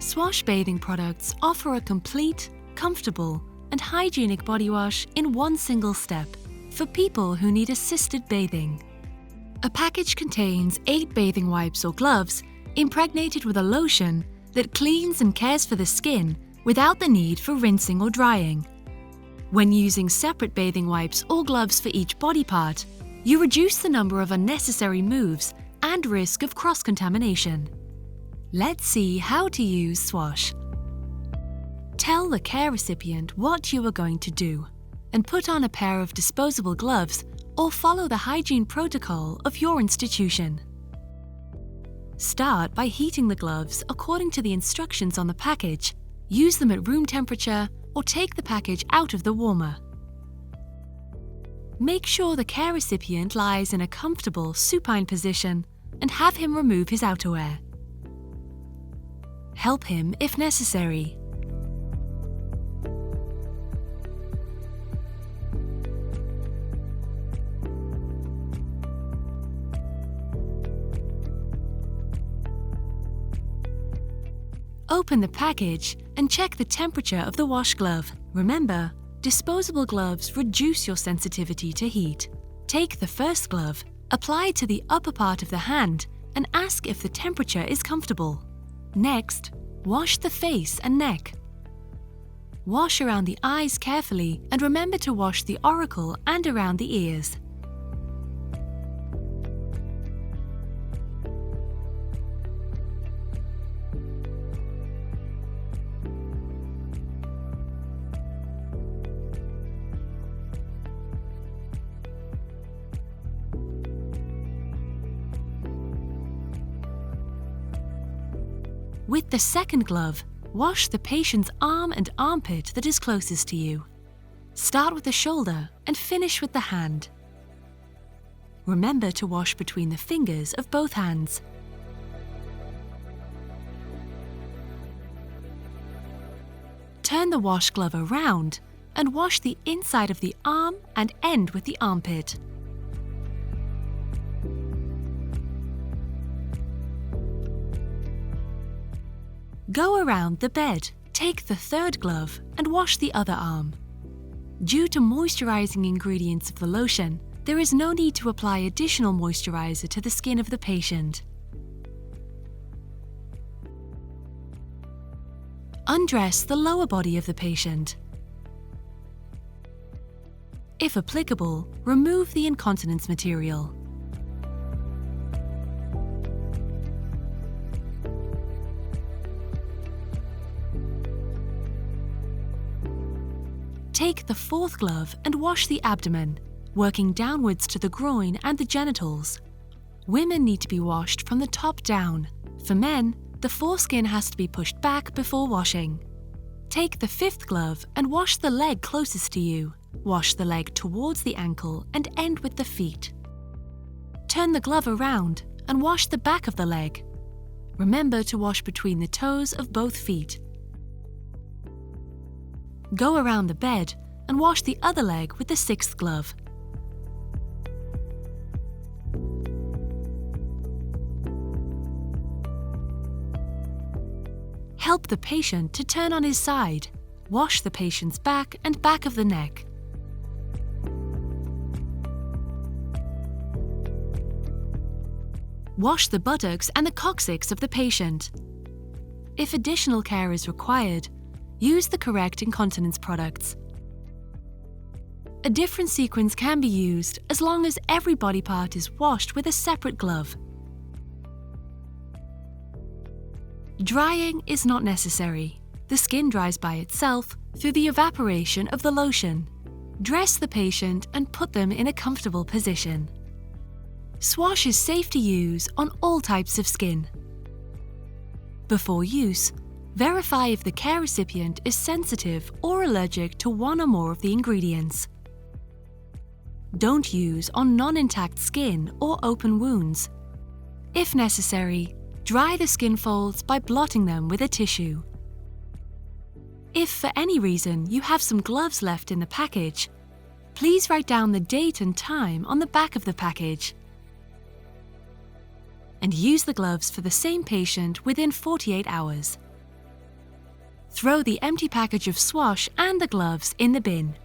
Swash bathing products offer a complete, comfortable, and hygienic body wash in one single step for people who need assisted bathing. A package contains 8 bathing wipes or gloves impregnated with a lotion that cleans and cares for the skin without the need for rinsing or drying. When using separate bathing wipes or gloves for each body part, you reduce the number of unnecessary moves and risk of cross-contamination. Let's see how to use Swash. Tell the care recipient what you are going to do and put on a pair of disposable gloves or follow the hygiene protocol of your institution. Start by heating the gloves according to the instructions on the package. Use them at room temperature or take the package out of the warmer. Make sure the care recipient lies in a comfortable supine position and have him remove his outerwear. Help him if necessary. Open the package and check the temperature of the wash glove. Remember, disposable gloves reduce your sensitivity to heat. Take the first glove, apply it to the upper part of the hand, and ask if the temperature is comfortable. Next, wash the face and neck. Wash around the eyes carefully and remember to wash the auricle and around the ears. With the second glove, wash the patient's arm and armpit that is closest to you. Start with the shoulder and finish with the hand. Remember to wash between the fingers of both hands. Turn the wash glove around and wash the inside of the arm and end with the armpit. Go around the bed. Take the third glove and wash the other arm. Due to moisturizing ingredients of the lotion, there is no need to apply additional moisturizer to the skin of the patient. Undress the lower body of the patient. If applicable, remove the incontinence material. Take the fourth glove and wash the abdomen, working downwards to the groin and the genitals. Women need to be washed from the top down. For men, the foreskin has to be pushed back before washing. Take the fifth glove and wash the leg closest to you. Wash the leg towards the ankle and end with the feet. Turn the glove around and wash the back of the leg. Remember to wash between the toes of both feet. Go around the bed and wash the other leg with the sixth glove. Help the patient to turn on his side. Wash the patient's back and back of the neck. Wash the buttocks and the coccyx of the patient. If additional care is required, use the correct incontinence products. A different sequence can be used as long as every body part is washed with a separate glove. Drying is not necessary. The skin dries by itself through the evaporation of the lotion. Dress the patient and put them in a comfortable position. Swash is safe to use on all types of skin. Before use, verify if the care recipient is sensitive or allergic to one or more of the ingredients. Don't use on non-intact skin or open wounds. If necessary, dry the skin folds by blotting them with a tissue. If for any reason you have some gloves left in the package, please write down the date and time on the back of the package. And use the gloves for the same patient within 48 hours. Throw the empty package of Swash and the gloves in the bin.